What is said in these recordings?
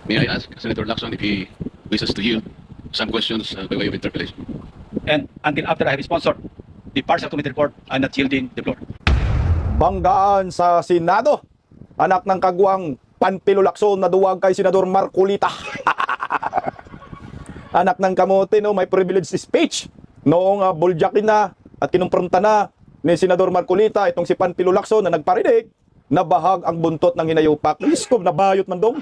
May I ask Senator Lacson if he wishes to yield some questions by way of interpellation? And until after I have sponsored the partial committee report, I'm not yielding the floor. Banggaan sa Senado. Anak ng kagwang Panpilo Lacson na duwag kay Senador Marcolita. Anak ng kamote, no, may privileged speech. Noong buljakin na at kinumpronta na ni Senador Marcolita itong si Panpilo Lacson na nagparinig na bahag ang buntot ng hinayupak. Isko, nabayot man dong.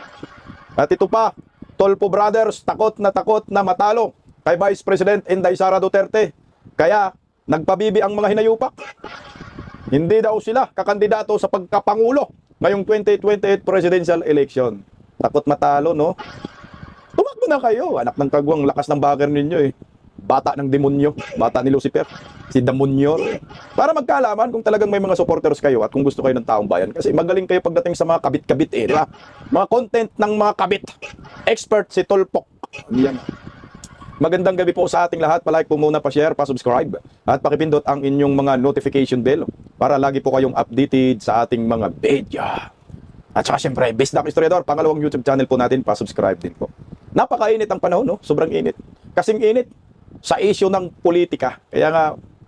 At ito pa, Tolpo Brothers, takot na matalo kay Vice President Inday Sara Duterte. Kaya nagpabibi ang mga hinayupak. Hindi daw sila kakandidato sa pagkapangulo ngayong 2028 presidential election. Takot matalo, no? Tumakbo na kayo. Anak ng kagwang, lakas ng backer ninyo eh. Bata ng demonyo. Bata ni Lucifer. Si Demonyor. Para magkaalaman kung talagang may mga supporters kayo at kung gusto kayo ng taong bayan. Kasi magaling kayo pagdating sa mga kabit-kabit eh. Diba? Mga content ng mga kabit. Expert si Tolpok. Yan. Magandang gabi po sa ating lahat. Palike po muna, pa-share, pa-subscribe. At pakipindot ang inyong mga notification bell para lagi po kayong updated sa ating mga video. At saka syempre, Bisdak Historiador, pangalawang YouTube channel po natin, pa-subscribe din po. Napakainit ang panahon, no? Sobrang init. Kasing init sa issue ng politika. Kaya nga,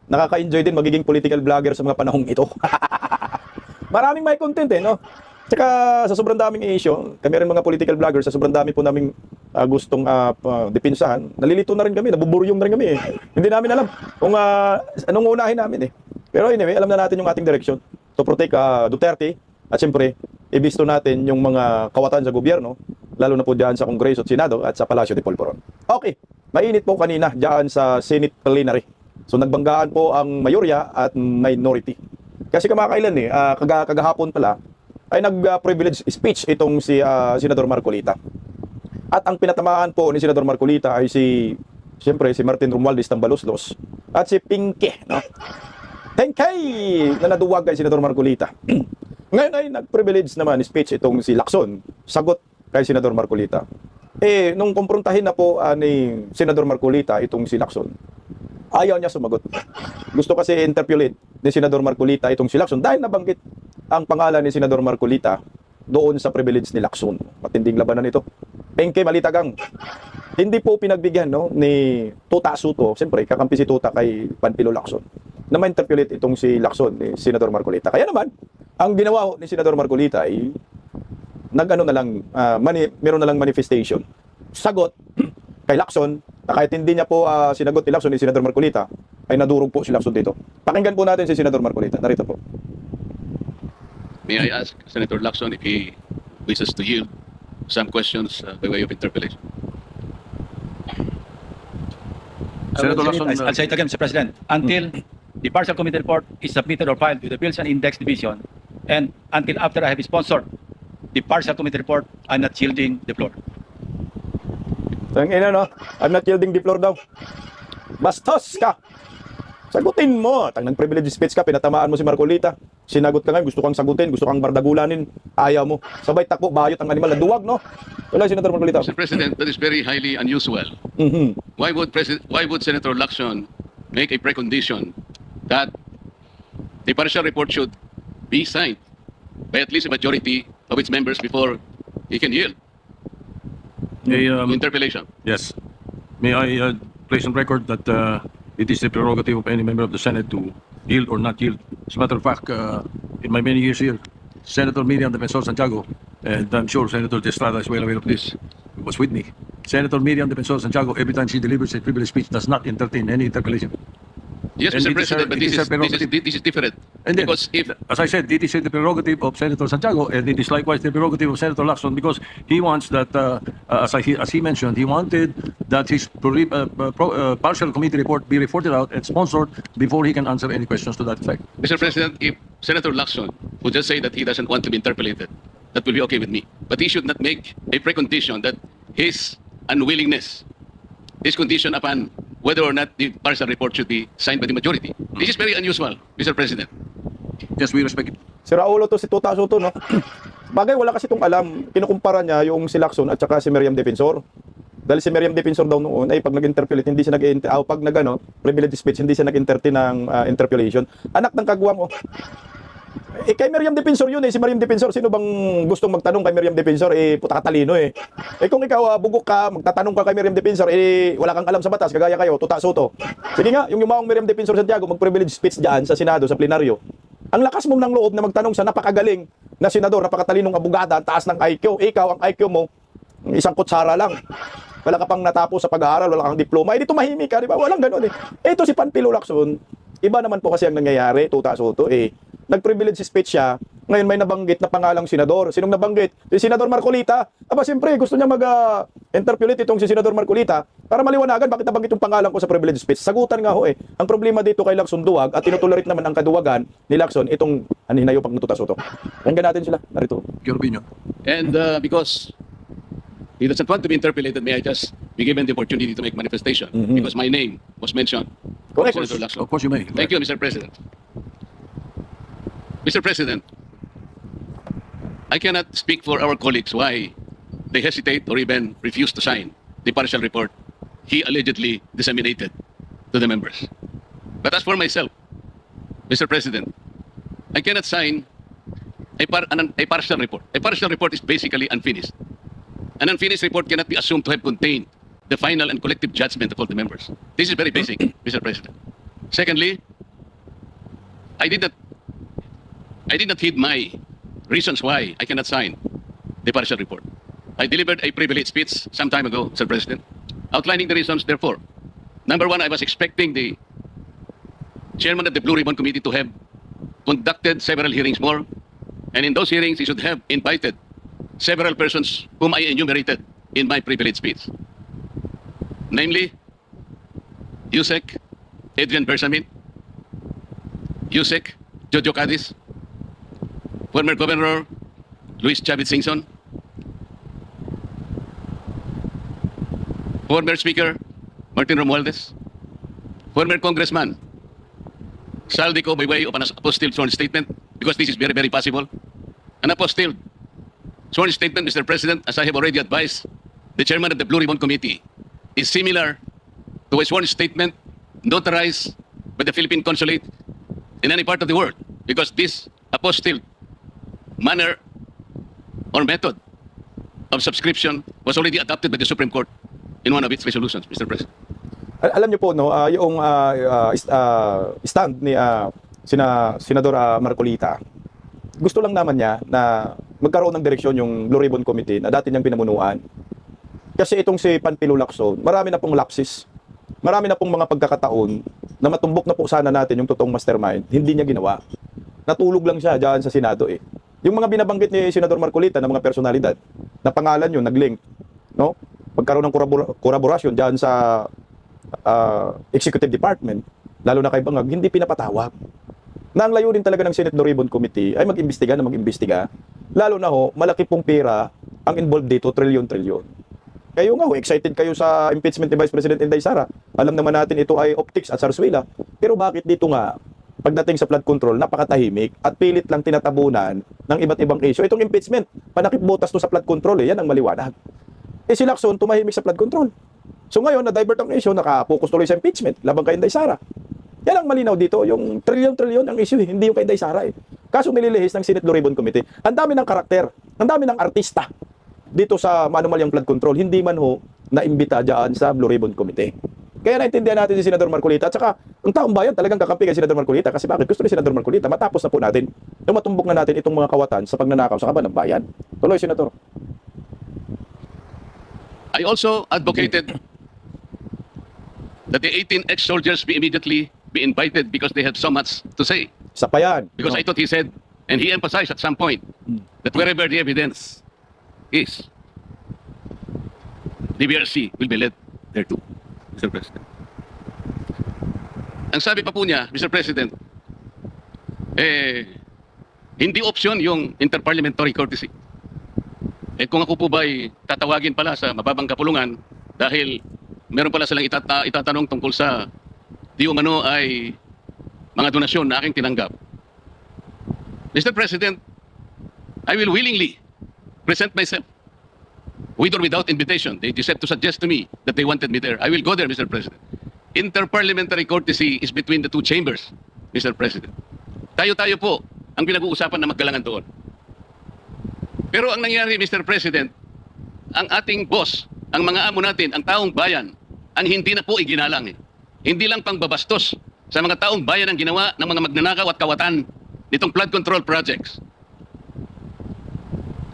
nakaka-enjoy din magiging political vlogger sa mga panahong ito. Maraming may content eh, no? Tsaka sa sobrang daming issue, kami rin mga political vloggers, sa sobrang dami po naming gustong dipinsahan, nalilito na rin kami, nabuburyong na rin kami eh. Hindi namin alam kung anong unahin namin eh. Pero anyway, alam na natin yung ating direction to protect Duterte at siyempre, ibisto natin yung mga kawatan sa gobyerno, lalo na po dyan sa Kongreso at Senado at sa Palasyo de Polvoron. Okay, mainit po kanina dyan sa Senate plenary. So nagbanggaan po ang mayorya at minority. Kasi kamakailan eh, kagahapon pala, ay nag-privilege speech itong si Senador Marcolita. At ang pinatamaan po ni Senador Marcolita ay siyempre si Martin Romualdez Tambaloslos at si Pinky, no? Pinky na naduwag kay Senador Marcolita. Ngayon ay nag-privilege naman speech itong si Lacson, sagot kay Senador Marcolita. Eh, nung kumprontahin na po ni Senador Marcolita itong si Lacson, ayaw niya sumagot. Gusto kasi interpolate ni Senador Marcolita itong si Lacson dahil nabanggit ang pangalan ni Senador Marcolita doon sa privilege ni Lacson. Matinding labanan ito. Pinky Malitagang. Hindi po pinagbigyan, no, ni Tuta Suto, siyempre kakampi si Tuta kay Panpilo Lacson, na ma-interpolate itong si Lacson ni Senador Marcolita. Kaya naman, ang ginawa ni Senador Marcolita ay nag-ano na lang, meron na lang manifestation. Sagot kay Lacson, na kahit hindi niya po sinagot ni Lacson ni Senador Marcolita, ay nadurog po si Lacson dito. Pakinggan po natin si Senador Marcolita. Narito po. May I ask Senator Lacson if he wishes to yield some questions by way of interpellation? Senator Lacson, I'll say it again, Mr. President. Until the partial committee report is submitted or filed with the Bills and Index Division, and until after I have sponsored the partial committee report, I'm not yielding the floor. Tangina, no? I'm not yielding the floor daw. Bastos ka! Sagutin mo. Tang nag-privilege speech ka, pinatamaan mo si Marcolita. Sinagot ka ngayon, gusto kang sagutin, gusto kang bardagulanin. Ayaw mo. Sabay takbo, bayot ang animal na duwag, no? Wala, Senator Marcolita. Mr. President, that is very highly unusual. Why would Senator Lacson make a precondition that the partial report should be signed by at least a majority of its members before he can yield? Interpellation. Yes. May I place on record that it is the prerogative of any member of the Senate to yield or not yield. As a matter of fact, in my many years here, Senator Miriam Defensor Santiago, and I'm sure Senator De Estrada is well aware of this, was with me. Senator Miriam Defensor Santiago, every time she delivers a privilege speech, does not entertain any interpellation. Yes, And Mr. it is President, her- but it is her prerogative. this is different. And then, Because if as I said, it is the prerogative of Senator Santiago, and it is likewise the prerogative of Senator Lacson, because he wants that, as he mentioned, he wanted that his partial committee report be reported out and sponsored before he can answer any questions to that effect. Mr. President, if Senator Lacson would just say that he doesn't want to be interpellated, that will be okay with me. But he should not make a precondition that his unwillingness is conditioned upon whether or not the partial report should be signed by the majority. This is very unusual, Mr. President. Yes, we respect it. Si Raulo to si Tuta Soto, no? Bagay, wala kasi itong alam. Kinukumpara niya yung si Lacson at saka si Miriam Defensor. Dahil si Miriam Defensor daw noon, ay pag nag-interpolate, hindi siya pag privilege speech, hindi siya nag-entertain ng interpolation. Anak ng kagwang, oh. Kay Miriam Defensor yun si Miriam Defensor. Sino bang gustong magtanong kay Miriam Defensor? Puta katalino kung ikaw bugok ka, magtatanong ka kay Miriam Defensor, wala kang alam sa batas, kagaya kayo, tuta soto. Sige nga, yung yumaong Miriam Defensor Santiago, mag-privilege speech dyan sa Senado, sa plenaryo. Ang lakas mo ng loob na magtanong sa napakagaling na senador, napakatalinong abogada, ang taas ng IQ. Ikaw, ang IQ mo, isang kutsara lang. Wala ka pang natapos sa pag-aaral, wala kang diploma. Dito mahimik ka, di ba? Walang ganun Ito si Panpilo Lacson, iba naman po kasi ang nangyayari, tuta soto nag-privilege speech siya, ngayon may nabanggit na pangalang senador. Sinong nabanggit? Si Senador Marcolita. Siyempre, gusto niya mag-interpolate itong si Senador Marcolita para maliwanagan bakit nabanggit yung pangalan ko sa privilege speech. Sagutan nga Ang problema dito kay Lacson duwag at tinutolerate naman ang kaduwagan ni Lacson itong anhinayo pag natuta-soto. Hanggang natin sila. Narito. Your opinion. And because he doesn't want to be interpolated, may I just be given the opportunity to make manifestation because my name was mentioned. Correct. Senator Lacson. Of course you may. Thank you, Mr. President. Mr. President, I cannot speak for our colleagues why they hesitate or even refuse to sign the partial report he allegedly disseminated to the members. But as for myself, Mr. President, I cannot sign a partial report. A partial report is basically unfinished. An unfinished report cannot be assumed to have contained the final and collective judgment of all the members. This is very basic, Mr. President. Secondly, I did not heed my reasons why I cannot sign the partial report. I delivered a privilege speech some time ago, Mr. President, outlining the reasons, therefore. Number one, I was expecting the chairman of the Blue Ribbon Committee to have conducted several hearings more, and in those hearings, he should have invited several persons whom I enumerated in my privilege speech. Namely, Yusek Adrian Bersamin, Yusek Jojo Cadiz, former Governor Luis Chavez Singson, former Speaker Martin Romualdez, former Congressman Saldico by way of an apostilled sworn statement, because this is very, very possible. An apostilled sworn statement, Mr. President, as I have already advised the chairman of the Blue Ribbon Committee, is similar to a sworn statement notarized by the Philippine Consulate in any part of the world, because this apostilled manner or method of subscription was already adopted by the Supreme Court in one of its resolutions, Mr. President. Alam niyo po yung stand ni Senador Marcolita. Gusto lang naman niya na magkaroon ng direksyon yung Blue Ribbon Committee na dati niyang pinamunuan. Kasi itong si Panpilo Lacson, marami na pong lapses. Marami na pong mga pagkakataon na matumbok na po sana natin yung totoong mastermind. Hindi niya ginawa. Natulog lang siya diyan sa Senado Yung mga binabanggit ni Senador Marcolita na mga personalidad na pangalan yun, nag-link, no? Pagkaroon ng kolaborasyon diyan sa Executive Department, lalo na kay Bangag, hindi pinapatawag. Na ang layunin talaga ng Senate Blue Ribbon Committee ay mag-imbestiga, lalo na malaki pong pera ang involved dito, trilyon-trilyon. Kayo nga excited kayo sa impeachment ni Vice President Inday Sara. Alam naman natin ito ay optics at Sarsuela. Pero bakit dito nga, pagdating sa flood control, napakatahimik at pilit lang tinatabunan ng iba't ibang issue. Itong impeachment, panakip botas to sa flood control yan ang maliwanag. Si Lacson, tumahimik sa flood control. So ngayon, na-divert ang issue, nakapokus tuloy sa impeachment, laban kay Inday Sara. Yan ang malinaw dito, yung trilyon-trilyon ang issue, hindi yung kay Inday Sara Kaso nililihis ng Senate Blue Ribbon Committee. Ang dami ng karakter, ang dami ng artista dito sa manumalyang flood control, hindi man naimbita dyan sa Blue Ribbon Committee. Kaya naintindihan natin si Senador Marcolita, at saka ang taong bayan talagang kakampi kay Senador Marcolita. Kasi bakit? Gusto ni Senador Marcolita, matapos na po natin, yung matumbok na natin itong mga kawatan sa pagnanakaw sa kaban ng bayan. Tuloy, Senador. I also advocated that the 18 ex-soldiers be immediately be invited because they had so much to say. Isa pa yan. Because I thought he said, and he emphasized at some point, that wherever the evidence is, the BRC will be led there too, Mr. President. Ang sabi pa po niya, Mr. President, hindi option yung interparliamentary courtesy. Kung ako po ba'y tatawagin pala sa mababang kapulungan dahil meron pala silang itatanong tungkol sa di umano ay mga donasyon na aking tinanggap. Mr. President, I will willingly present myself with or without invitation. They decided to suggest to me that they wanted me there. I will go there, Mr. President. Interparliamentary courtesy is between the two chambers, Mr. President. Tayo-tayo po ang pinag-uusapan na maggalangan doon. Pero ang nangyari, Mr. President, ang ating boss, ang mga amo natin, ang taong bayan, ang hindi na po iginalang. Hindi lang pangbabastos sa mga taong bayan ang ginawa ng mga magnanakaw at kawatan nitong flood control projects.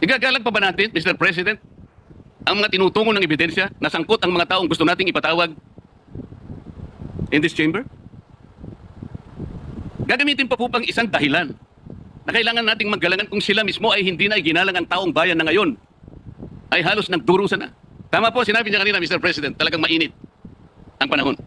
Igagalang pa ba natin, Mr. President, ang mga tinutungo ng ebidensya na sangkot ang mga taong gusto nating ipatawag in this chamber? Gagamitin pa po pang isang dahilan na kailangan nating maggalangan kung sila mismo ay hindi na iginalang ang taong bayan na ngayon ay halos nagdurusa na. Tama po, sinabi niya kanina, Mr. President, talagang mainit ang panahon.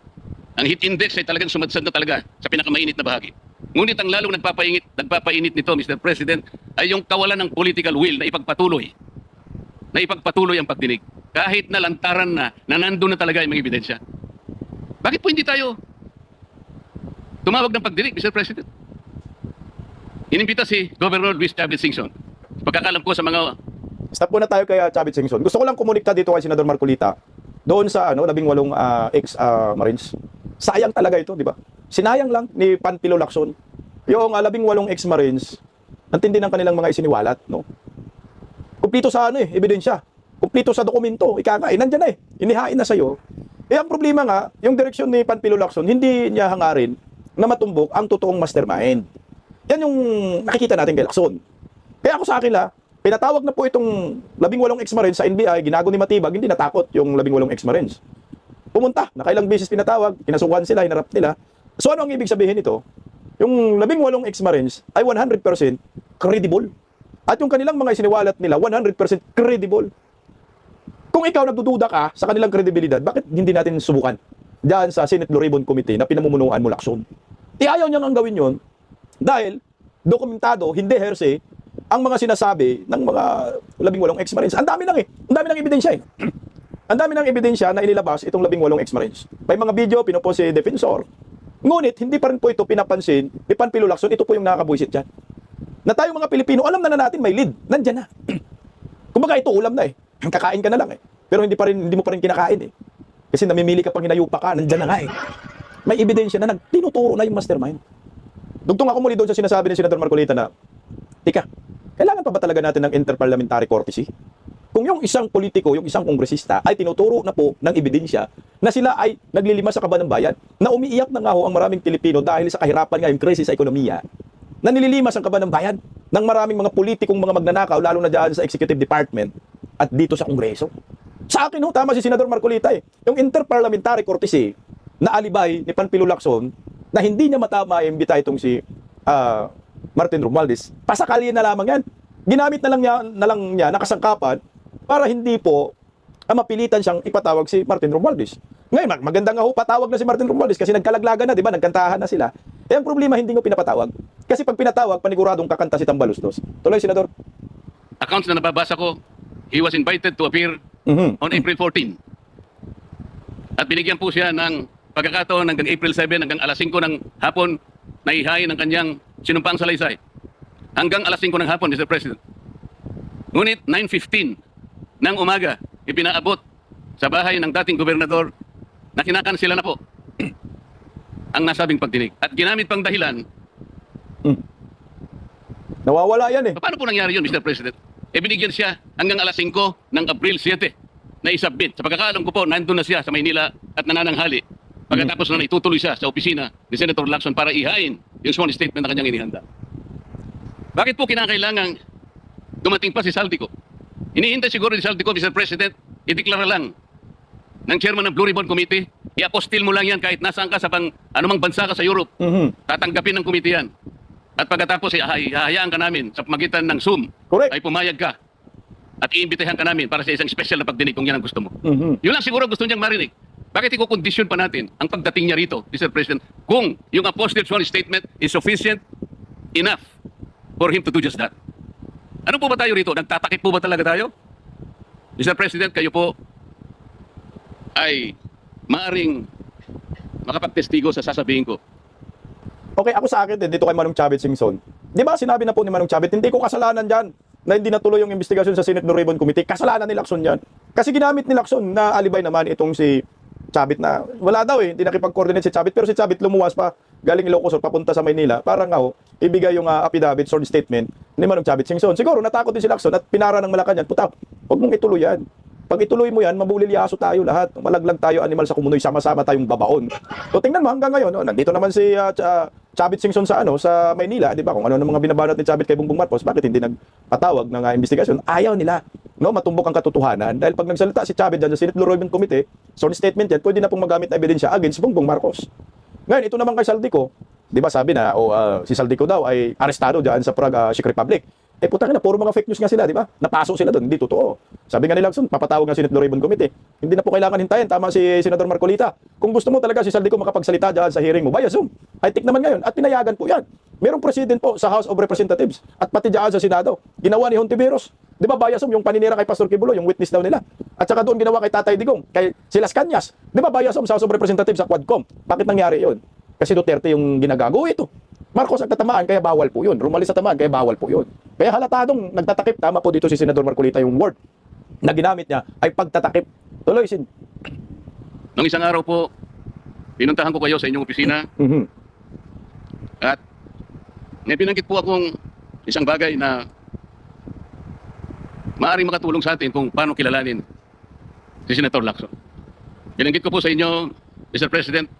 Ang heat index ay talagang sumadsad na talaga sa pinakamainit na bahagi. Ngunit ang lalong nagpapainit nito, Mr. President, ay yung kawalan ng political will na ipagpatuloy ang pagdinig. Kahit na lantaran na nandun na talaga yung mga ebidensya. Bakit po hindi tayo tumawag ng pagdinig, Mr. President? Inimbita si Governor Luis Chavez Singson. Pagkakalam ko sa mga... Stop muna tayo kay Chavez Singson. Gusto ko lang komunikta dito kay Senador Marcolita doon sa 18 ex-Marines. Sayang talaga ito, di ba? Sinayang lang ni Panfilo Lacson yung 18 ex-Marines, nantindi ng kanilang mga isiniwalat, no? Kumplito sa ebidensya. Kumplito sa dokumento, ikakain, nandyan na inihain na sa'yo. Ang problema nga, yung direksyon ni Panfilo Lacson, hindi niya hangarin na matumbok ang totoong mastermind. Yan yung nakikita natin kay Lacson. Kaya ako sa akin pinatawag na po itong 18 ex-Marines sa NBI, ginago ni Matibag, hindi natakot yung 18 ex-Marines. Pumunta, nakailang beses pinatawag, kinasukan sila, hinarap nila. So ano ang ibig sabihin nito? Yung 18 ex-Marines ay 100% credible. At yung kanilang mga isiniwalat nila, 100% credible. Kung ikaw nagdududa ka sa kanilang kredibilidad, bakit hindi natin subukan diyan sa Senate Blue Ribbon Committee na pinamumunuan mo, Lacson? Ayaw niyang ang gawin yon dahil dokumentado, hindi hearsay, ang mga sinasabi ng mga 18 ex-Marines. Ang dami ng ebidensya Ang dami ng ebidensya na inilabas itong 18 ex-Marines. May mga video, pinupost si Defensor. Ngunit, hindi pa rin po ito pinapansin ni Panfilo Lacson. Ito po yung nakakabuisit dyan. Na tayong mga Pilipino, alam na natin may lead. Nandyan na. Kumbaga ito, ulam na Kakain ka na lang Pero hindi mo pa rin kinakain Kasi namimili ka pang hinayupa ka, nandyan na nga May ebidensya na tinuturo na yung mastermind. Dugtong ako muli doon sa sinasabi ni Senador Marcolita na, tika, kailangan pa ba talaga natin ng interparliamentary courtesy? Kung yung isang politiko, yung isang kongresista ay tinuturo na po ng ebidensya na sila ay naglilima sa kaban ng bayan, na umiiyak na nga ho ang maraming Pilipino dahil sa kahirapan nga yung krisis sa ekonomiya, na nililimas ang kaban ng bayan ng maraming mga politikong mga magnanakaw, lalo na dyan sa executive department at dito sa kongreso. Sa akin tama si Senador Marcolita yung interparliamentary courtesy na alibay ni Panfilo Lacson na hindi niya matama imbita itong si Martin Romualdez, pasakali na lamang yan. Ginamit na lang niya nakasangkapan para hindi po mapilitan siyang ipatawag si Martin Romualdez. Ngayon, maganda nga patawag na si Martin Romualdez kasi nagkalaglagan na, di ba? Nagkantahan na sila. Ang problema, hindi mo pinapatawag. Kasi pag pinatawag, paniguradong kakanta si Tambalustos. Tuloy, Senador. Accounts na nababasa ko, he was invited to appear on April 14. At binigyan po siya ng pagkakataon hanggang April 7, hanggang alas 5 ng hapon, na ihain ang kanyang sinumpaang salaysay. Hanggang alas 5 ng hapon, Mr. President. Ngunit 9:15 ng umaga, ipinaabot sa bahay ng dating gobernador na kinakansela na po ang nasabing pagdinig. At ginamit pang dahilan. Nawawala yan Paano po nangyari yun, Mr. President? Binigyan siya hanggang alas 5 ng Abril 7 na isubmit. Sa pagkakaalam ko po, nandun na siya sa Maynila at nanananghali. Pagkatapos na itutuloy siya sa opisina ni Senator Lacson para ihain yung sworn statement na kanyang inihanda. Bakit po kinakailangang dumating pa si Saldico? Inihintay siguro ni Saldico, Mr. President, ideklara lang ng chairman ng Blue Ribbon Committee, i-apostil mo lang yan kahit nasaan ka sa anumang bansa ka sa Europe. Tatanggapin ng committee yan. At pagkatapos, hahayaan ka namin sa pamagitan ng Zoom. Correct. Ay pumayag ka. At iimbitahan ka namin para sa isang special na pagdinig kung yan ang gusto mo. Yun lang siguro gusto niyang marinig. Bakit i-condition pa natin ang pagdating niya rito, Mr. President, kung yung apostle sworn statement is sufficient enough for him to do just that? Ano po ba tayo rito? Nagtatakip po ba talaga tayo? Mr. President, kayo po ay maaring makapagtestigo sa sasabihin ko. Okay, ako sa akin dito kay Manong Chavez Singson. Di ba sinabi na po ni Manong Chavez, hindi ko kasalanan dyan na hindi natuloy yung investigasyon sa Senate Blue Ribbon Committee. Kasalanan ni Lacson yan. Kasi ginamit ni Lacson na alibay naman itong si Chavit na, wala daw hindi nakipag-coordinate si Chavit, pero si Chavit lumuwas pa, galing Ilocos Sur, papunta sa Maynila, para nga ibigay yung affidavit, sworn statement ni Manong Chavit Singson. Siguro natakot din si Lacson at pinara ng Malacanang, puta, huwag mong ituloy yan. Pag ituloy mo yan, mabulilyaso tayo lahat. Malaglag tayo, animal sa kumunoy, sama-sama tayong babaon. So tingnan mo hanggang ngayon, nandito naman si Chavit Singson sa Maynila, di ba? Kung ano ng mga binabanat ni Chavit kay Bongbong Marcos, bakit hindi nagpatawag ng investigasyon? Ayaw nila, matumbok ang katotohanan. Dahil pag nagsalita si Chavit dyan sa Senate Blue Ribbon Committee, sworn statement yan, pwede na pong magamit na ebidensya against Bongbong Marcos. Ngayon, ito naman kay Saldico, di ba sabi na, si Saldico daw ay arestado dyan sa Prague Czech Republic. Putang na, puro mga fake news nga sila, di ba? Napasok sila doon, hindi totoo. Sabi nga ni Lacson, papatawag ng Senate Blue Ribbon Committee. Hindi na po kailangan hintayin, tama si Senador Marcolita. Kung gusto mo talaga si Saldico makapagsalita dyan sa hearing mo, via Zoom. High-tech naman ngayon, at pinayagan po yan. Merong president po sa House of Representatives at pati dyan sa Senado. Ginawa ni Hontiveros. Di ba via Zoom, yung paninira kay Pastor Kibulo, yung witness daw nila. At saka doon ginawa kay Tatay Digong, kay Silas Cañas. Di ba via Zoom sa House of Representatives sa Quadcom? Bakit nangyari yun? Kasi Duterte yung ginagago ito. Marcos ang tatamaan, kaya bawal po yun. Rumalis sa tamaan, kaya bawal po yun. Kaya halatadong nagtatakip, tama po dito si Senador Marcolita, yung word na ginamit niya ay pagtatakip. Tuloy, Sin. Nung isang araw po, pinuntahan ko kayo sa inyong opisina at may binanggit po akong isang bagay na maaaring makatulong sa atin kung paano kilalanin si Senator Lacson. Binanggit ko po sa inyo, Mr. President,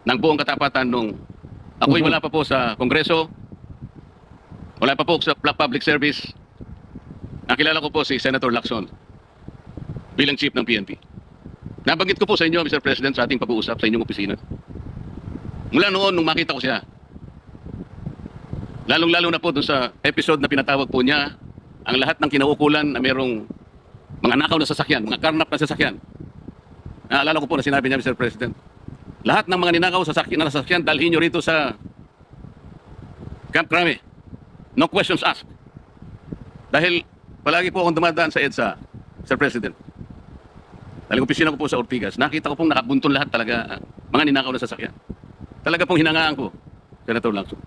ng buong katapatan nung ako'y wala pa po sa Kongreso, wala pa po sa public service. Nakilala ko po si Senator Lacson bilang chief ng PNP. Nabanggit ko po sa inyo, Mr. President, sa ating pag-uusap sa inyong opisina. Mula noon, nung makita ko siya, lalong-lalo na po doon sa episode na pinatawag po niya, ang lahat ng kinaukulan na mayroong mga nakaw na sasakyan, mga karnap na sasakyan. Naalala ko po na sinabi niya, Mr. President, lahat ng mga ninakaw na sasakyan, dalhin nyo rito sa Camp Crame. No questions asked. Dahil palagi po akong dumadaan sa EDSA, Mr. President. Dahil opisina ko po sa Ortigas, nakita ko pong nakabuntun lahat talaga mga ninakaw na sasakyan. Talaga pong hinangaan ko, Senator Lacson.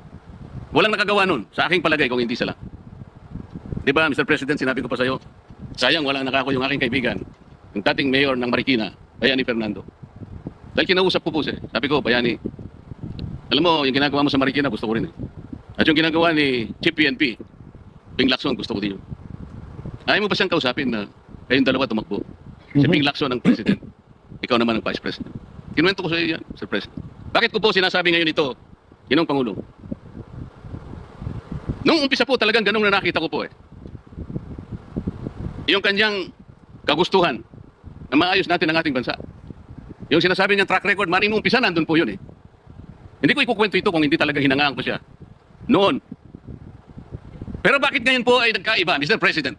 Walang nakagawa nun, sa aking palagay, kung hindi sila. Di ba, Mr. President, sinabi ko pa sa'yo, sayang walang nakako yung aking kaibigan, yung dating mayor ng Marikina, Bayani Fernando. Dahil kinausap ko po siya, sabi ko, Bayani, alam mo, yung ginagawa mo sa Marikina, gusto ko rin eh. At yung ginagawa ni Chief PNP, Ping Lacson, gusto ko din yun. Ayaw mo ba siyang kausapin na kayong dalawa tumakbo? Si Ping Lacson ang president, ikaw naman ang vice president. Kinuwento ko sa iyo yan, Sir President. Bakit ko po sinasabi ngayon ito, Ginong Pangulo? Nung umpisa po talagang ganun na nakita ko po eh. Yung kanyang kagustuhan na maayos natin ang ating bansa. Yung sinasabi niyang track record, maring nung umpisa nandun po yun eh. Hindi ko ikukwento ito kung hindi talaga hinangaan ko siya. Noon. Pero bakit ngayon po ay nagkaiba, Mr. President?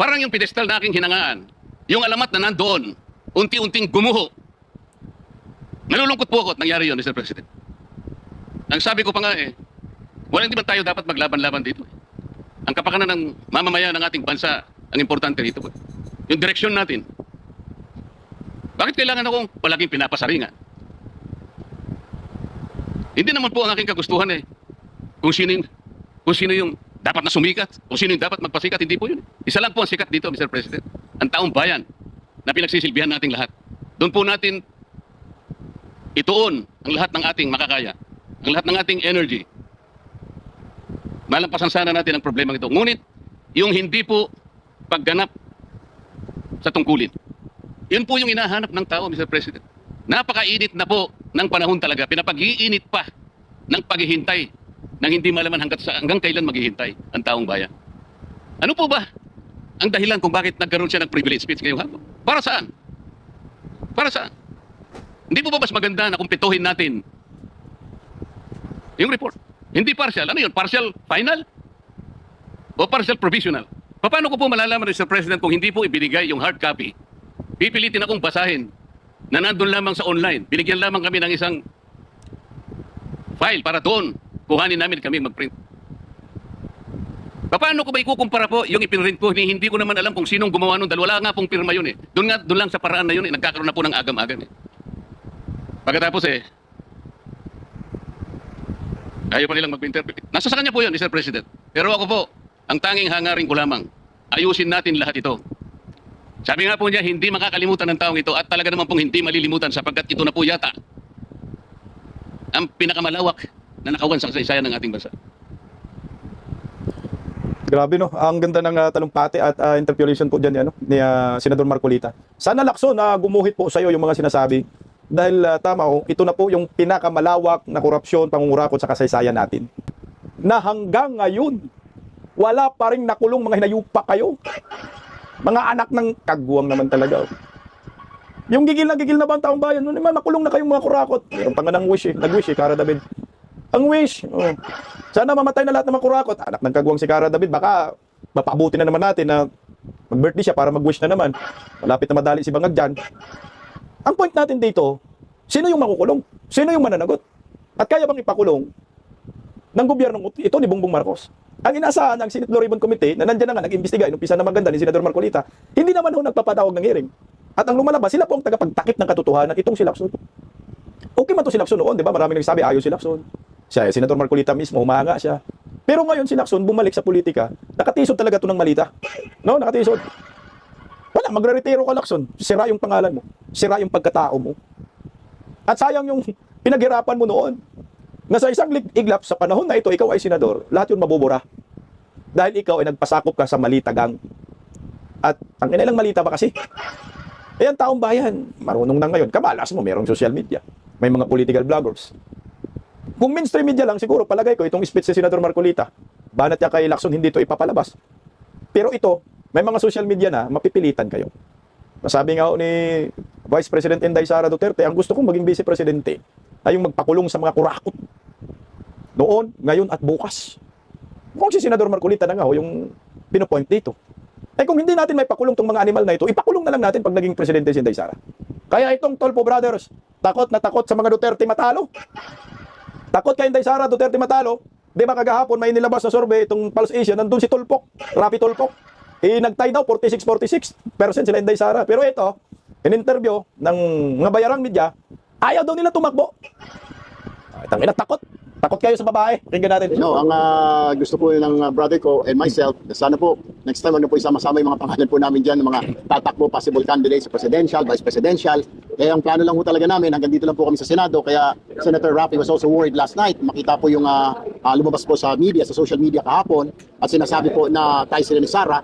Parang yung pedestal na aking hinangaan, yung alamat na nandoon, unti-unting gumuho. Nalulungkot po ako at nangyari yun, Mr. President. Ang sabi ko pa nga eh, wala hindi ba tayo dapat maglaban-laban dito? Ang kapakanan ng mamamayan ng ating bansa, ang importante dito. Yung direksyon natin. Bakit kailangan akong palaging pinapasaringan? Hindi naman po ang aking kagustuhan eh. Kung sino yung dapat na sumikat, kung sino yung dapat magpasikat, hindi po yun. Isa lang po ang sikat dito, Mr. President. Ang taong bayan na pinagsisilbihan nating lahat. Doon po natin ituon ang lahat ng ating makakaya, ang lahat ng ating energy. Malampasan sana natin ang problema ito. Ngunit, yung hindi po pagganap sa tungkulin. Yun po yung hinahanap ng tao, Mr. President. Napakainit na po ng panahon talaga. Pinapag-iinit pa ng paghihintay nang hindi malaman hanggang kailan maghihintay ang taong bayan. Ano po ba ang dahilan kung bakit nagkaroon siya ng privilege speech ngayong hapon? Para saan? Para saan? Hindi po ba mas maganda na kumpituhin natin yung report? Hindi partial. Ano yun? Partial final? O partial provisional? Paano ko po malalaman, Mr. President, kung hindi po ibinigay yung hard copy? Pipilitin akong basahin na nandun lamang sa online. Binigyan lamang kami ng isang file para doon kuhanin namin kami mag-print. Paano ko ba ikukumpara po yung ipinrint ko? Hindi ko naman alam kung sinong gumawa nun dahil wala nga pong pirma yun eh. Doon lang sa paraan na yun eh, nagkakaroon na po ng agam-agam eh. Pagkatapos eh, ayaw pa nilang mag-interpret. Nasa sa kanya po yun, Mr. President. Pero ako po, ang tanging hangarin ko lamang, ayusin natin lahat ito. Sabi nga po niya, hindi makakalimutan ng taong ito at talaga naman pong hindi malilimutan sapagkat ito na po yata ang pinakamalawak na nakawan sa kasaysayan ng ating bansa. Grabe no, ang ganda ng talumpati at interpolation po dyan ni Senador Marcolita. Sana Lacson na gumuhit po sa iyo yung mga sinasabi dahil tama ito na po yung pinakamalawak na korupsyon, pangungurakot sa kasaysayan natin. Na hanggang ngayon, wala pa rin nakulong mga hinayupa kayo. Mga anak ng kagwang naman talaga. Yung gigil na ba ang taong bayan? Makulong na kayong mga kurakot. Meron pa nga ng wish nag-wish Cara David. Ang wish, sana mamatay na lahat ng mga kurakot. Anak ng kagwang si Cara David, baka mapabuti na naman natin na mag-birthday siya para mag-wish na naman. Malapit na madali si Bangag dyan. Ang point natin dito, sino yung makukulong? Sino yung mananagot? At kaya bang ipakulong ng gobyernong ito ni Bongbong Marcos? Ang inaasahan ng Senate Blue Ribbon Committee na nandiyan na nga nag-imbestiga, inumpisa na maganda ni Senador Marcolita, hindi naman ho nagpapatawag ng hearing. At ang lumalabas, sila po ang tagapagtakip ng katotohanan, itong si Lacson. Okay man to si Lacson noon, di ba? Maraming nagsabi, ayaw si Lacson. Siya, Senador Marcolita mismo, humanga siya. Pero ngayon si Lacson bumalik sa politika, nakatisod talaga ito ng malita. No, nakatisod. Wala, magre-retiro ka Lacson, sira yung pangalan mo, sira yung pagkatao mo. At sayang yung pinaghirapan mo noon. Na sa isang iglap sa panahon na ito, ikaw ay senador, lahat yun mabubura. Dahil ikaw ay nagpasakop ka sa malitagang. At ang kanilang malita ba kasi? Eh, ang taong bayan, marunong na ngayon. Kamalas mo, merong social media. May mga political bloggers. Kung mainstream media lang, siguro palagay ko itong speech si Senador Marcolita. Banat niya kay Lacson, hindi ito ipapalabas. Pero ito, may mga social media na mapipilitan kayo. Masabi nga ni Vice President Inday Sara Duterte, ang gusto kong maging Vice Presidente ay yung magpakulong sa mga kurakot. Noon, ngayon at bukas. Kung si Senador Marcolita na nga yung pinopoint dito. Eh kung hindi natin may pakulong tong mga animal na ito, ipakulong na lang natin pag naging presidente si Inday Sara. Kaya itong Tolpo Brothers, takot na takot sa mga Duterte matalo. Takot kay Inday Sara Duterte matalo. Di ba kagahapon may nilabas na survey itong Pulse Asia, nandun si Tulpok, Rapi Tulpok. Nagtay daw 46% sila Inday Sara. Pero ito, in-interview ng mga bayarang media, ayaw daw nila tumakbo. Tangina, takot. Takot kayo sa babae. Tingnan natin. No, ang gusto po ng brother ko and myself, sana po, next time, wag na po isama-sama yung mga pangalan po namin dyan, ng mga tatakbo, possible candidates sa presidential, vice presidential. Kaya ang plano lang po talaga namin, hanggang dito lang po kami sa Senado. Kaya Senator Rafi was also worried last night. Makita po yung lumabas po sa media, sa social media kahapon, at sinasabi po na tayo sila ni Sara.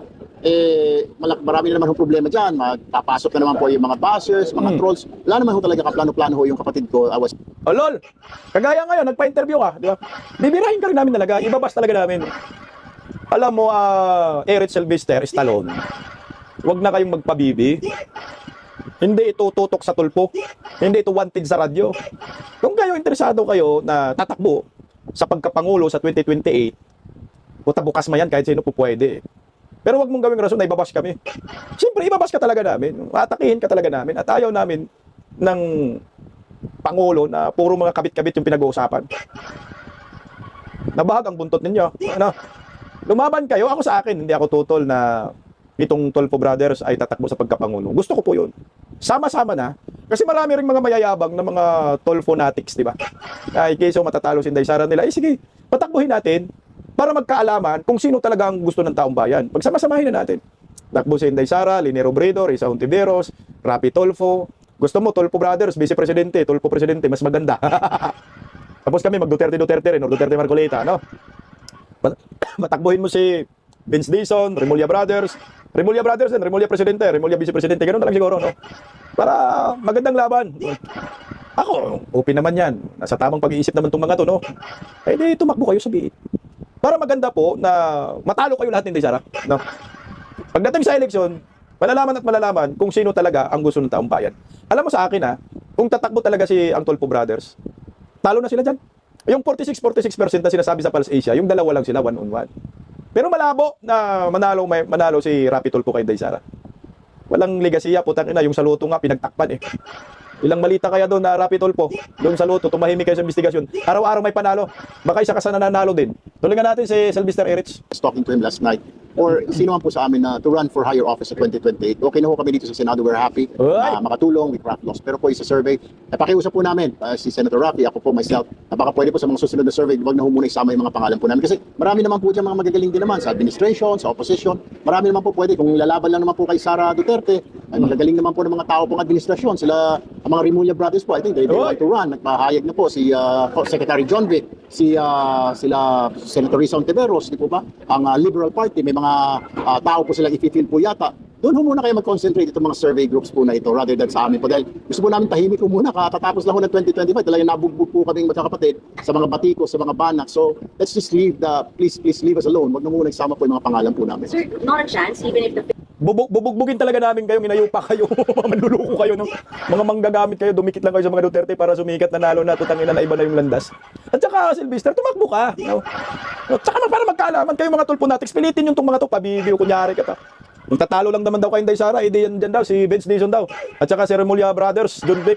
Marami na naman yung problema dyan. Magpapasok na naman po yung mga buzzers, mga trolls. Wala naman ho talaga kaplano-plano ho yung kapatid ko. Oh, lol. Kagaya ngayon, nagpa-interview ka, di ba? Bibirahin ka rin namin talaga. Ibabas talaga namin. Alam mo, Eric Sylvester Stallone, wag na kayong magpabibi. Hindi ito tutok sa tulpo. Hindi ito wanted sa radyo. Kung kayo interesado kayo na tatakbo sa pagkapangulo sa 2028, puta bukas man yan kahit sino po pwede. Pero wag mong gawing rason na ibabash kami. Siyempre, ibabash ka talaga namin. Atakihin ka talaga namin. At ayaw namin ng Pangulo na puro mga kabit-kabit yung pinag-uusapan. Nabahag ang buntot ninyo. Ano? Lumaban kayo. Ako sa akin, hindi ako tutol na itong Tolpo Brothers ay tatakbo sa pagkapangulo. Gusto ko po yun. Sama-sama na. Kasi marami ring mga mayayabang na mga Tolfonatics, di ba? Ay, keso matatalo si Inday Sara nila. Sige, patakbuhin natin para magkaalaman kung sino talaga ang gusto ng taong bayan. Pagsama-samahin na natin. Takbo si Inday Sara, Lini Robredo, Risa Hontiveros, Rapi Tulfo. Gusto mo, Tolpo Brothers, Vice Presidente, Tolpo Presidente, mas maganda. Tapos kami mag-Duterte-Duterte rin, o Duterte Marcolita, no? Matakbuhin mo si Vince Dizon, Remulla Brothers and Remulla Presidente, Remulla Vice Presidente, ganun na lang siguro, no? Para magandang laban. Ako, open naman yan. Nasa tamang pag-iisip naman itong mga to, no? Eh di, tumakbo kayo sa biit. Para maganda po na matalo kayo lahat hindi Sara, no? Pagdating sa eleksyon, malalaman kung sino talaga ang gusto ng taong bayan. Alam mo sa akin kung tatakbo talaga si ang Tolpo Brothers, talo na sila dyan. Yung 46% na sinasabi sa Pulse Asia, yung dalawa lang sila, 1-on-1. Pero malabo na manalo si Rapi Tulfo kay Inday Sara. Walang legasiya, putang ina, yung sa luto nga pinagtakpan eh. Ilang malita kaya doon na Rapi Tulfo, doon sa luto, tumahimik kayo sa investigasyon. Araw-araw may panalo. Baka isa ka sa nananalo din. Tulingan natin si Sylvester Erich. I was talking to him last night. or sino man po sa amin na to run for higher office sa 2028. Okay na ho kami dito sa Senado. We're happy Alright. makatulong, we craft laws. Pero po isa survey, pakiusap po namin, si Senator Raffy, ako po myself, na baka pwede po sa mga susunod na survey, wag na ho muna isama yung mga pangalan po namin. Kasi marami naman po dyan mga magagaling din naman sa administration, sa opposition. Marami naman po pwede. Kung lalaban lang naman po kay Sara Duterte, ay magagaling naman po ng mga tao pong administrasyon. Sila, ang mga Rimulya brothers po, I think they want to run. Nagpahayag na po si Secretary John Vic, sila Senator Risa Ontiveros, di po ba? Ang Liberal Party, may mga tao po silang i-feel po yata. Doon ho muna kayo mag-concentrate itong mga survey groups po na ito rather than sa amin po. Dahil gusto po namin tahimik ko muna, katatapos lang ho ng 2025, talagang nabugbog po kaming magkakapatid sa mga batiko, sa mga banak. So let's just please leave us alone. Wag na muna isama po yung mga pangalan po namin. Sir, not a chance, even if the Bubugbugin talaga namin kayo, inayupa kayo, manluloko kayo, mga manggagamit kayo, dumikit lang kayo sa mga Duterte para sumikat, nanalo na, tutangin na iba na yung landas. At saka, Sylvester, tumakbo ka. No? At saka para magkaalaman kayo mga tulpo natin, pilitin yung itong mga to, pabibiyo, kunyari ka pa. Kung tatalo lang naman daw kay Inday Sara, edi yan dyan daw, si Vince Dizon daw. At saka si Remulla Brothers, John Vic.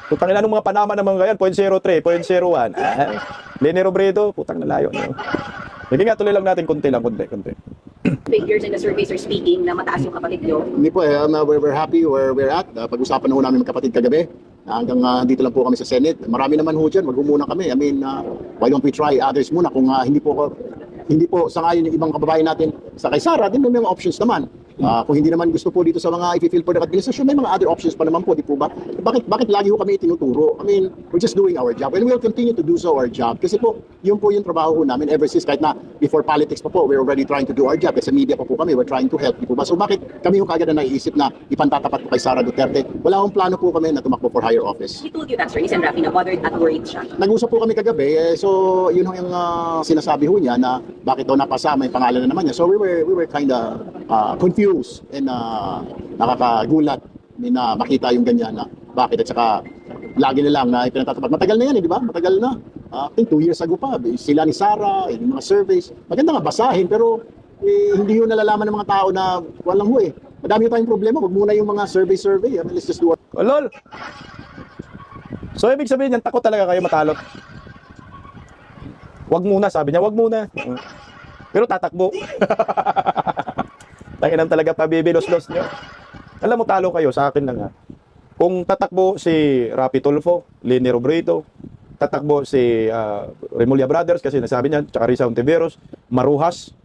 Putang ina nung mga Panama naman ngayon, 0.03, 0.01. Lene Robredo, putang nalayo. No? Sige nga, tuloy lang natin, konti. figures and the surveys are speaking na mataas yung kapatid nyo? Hindi po, we're happy where we're at. Pag-usapan na ho namin magkapatid kagabi. Hanggang dito lang po kami sa Senate. Marami naman ho dyan, mag-umuna kami. I mean, why don't we try others muna kung hindi po sangayon yung ibang kababayan natin sa kay Sara, din may mga options naman. Kung hindi naman gusto po dito sa mga i-feel for the administration, may mga other options pa naman po, di po ba? Bakit lagi ho kami itinuturo? I mean, we're just doing our job and we'll continue to do so our job. Kasi po yung trabaho ho namin ever since, kahit na before politics pa po, we're already trying to do our job. Kasi media pa po kami, we're trying to help, di po ba? So bakit kami ho kagad na naiisip na ipantatapat po kay Sara Duterte? Wala akong plano po kami na tumakbo for higher office. He told you that, sir, Sen. Raffy, na bothered at worried siya. Nag-usap po kami kagabi, so yun yung sinasabi ho niya na bakit daw napasama yung pangalan na naman niya. So we were kind of confused and nakakagulat na makita yung ganyan na bakit, at saka lagi na lang na ipinatatapat. Matagal na yan, di ba? Matagal na. I think 2 years ago pa, sila ni Sara, yung mga surveys. Maganda nga basahin, pero hindi yun nalalaman ng mga tao na walang ho eh. Madami tayong problema, wag muna yung mga survey. I mean, let's just do our... Oh, lol. So, ibig sabihin yan, takot talaga kayo matalot. Wag muna, sabi niya, wag muna. Pero tatakbo. Tanginang talaga pabibilos-los nyo. Alam mo, talo kayo, sa akin lang ha. Kung tatakbo si Raffy Tulfo, Lene Robredo, tatakbo si Remulla Brothers, kasi nasabi niya, tsaka Risa Ontiveros, Maruhas,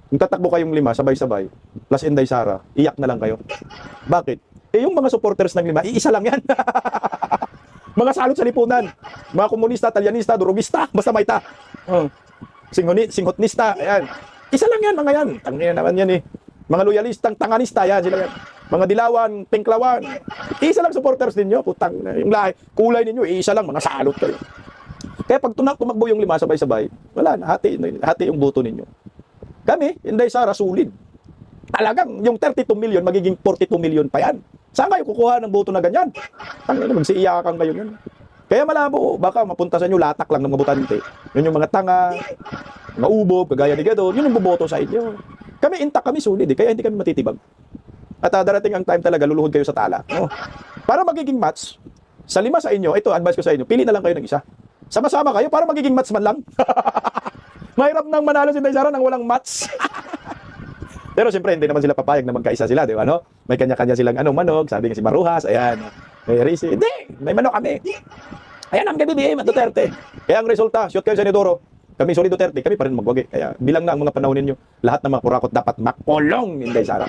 kung tatakbo kayong 5, sabay-sabay, plus Inday Sara, iyak na lang kayo. Bakit? Yung mga supporters ng 5, iisa lang yan. Mga salot sa lipunan. Mga komunista, talyanista, durugista, basta may ta. Singhotnista, ayan. Isa lang yan, mga yan. Tangina naman yan eh. Mga loyalistang tanganista, yan sila yan. Mga dilawan, pinklawan. Isa lang supporters ninyo, putang yung lahi. Kulay ninyo, isa lang, mga salot kayo. Kaya pag tumakbo yung 5 sabay-sabay, wala na, hati yung boto ninyo. Kami, Inday Sara, sulit. Talagang yung 32 million, magiging 42 million pa yan. Saan kayo kukuha ng boto na ganyan? Tangina, magsiiyakan kayo yan. Kaya malabo, baka mapunta sa inyo latak lang ng mga botante. Yun yung mga tanga, mga ubob, kagaya ni Gadon, yun yung boboto sa inyo. Kami intact, kami solid kaya hindi kami matitibag. At darating ang time talaga, luluhod kayo sa tala. No? Para magiging match, sa 5 sa inyo, ito, advice ko sa inyo, pili na lang kayo ng isa. Sama-sama kayo para magiging match man lang. Mahirap nang manalo si Inday Sara nang walang match. Pero siyempre, hindi naman sila papayag na magkaisa sila, di ba? No? May kanya-kanya silang manog, sabi nga si Maruhas, ayan. May Risi, hindi, may manok kami. Ayan ang KBBM at Duterte. Kaya ang resulta, shoot kayo Senadoro. Kami solid Duterte, kami pa rin magwagi. Kaya bilang na ang mga panahon ninyo, lahat ng mga kurakot dapat makulong, Inday Sara.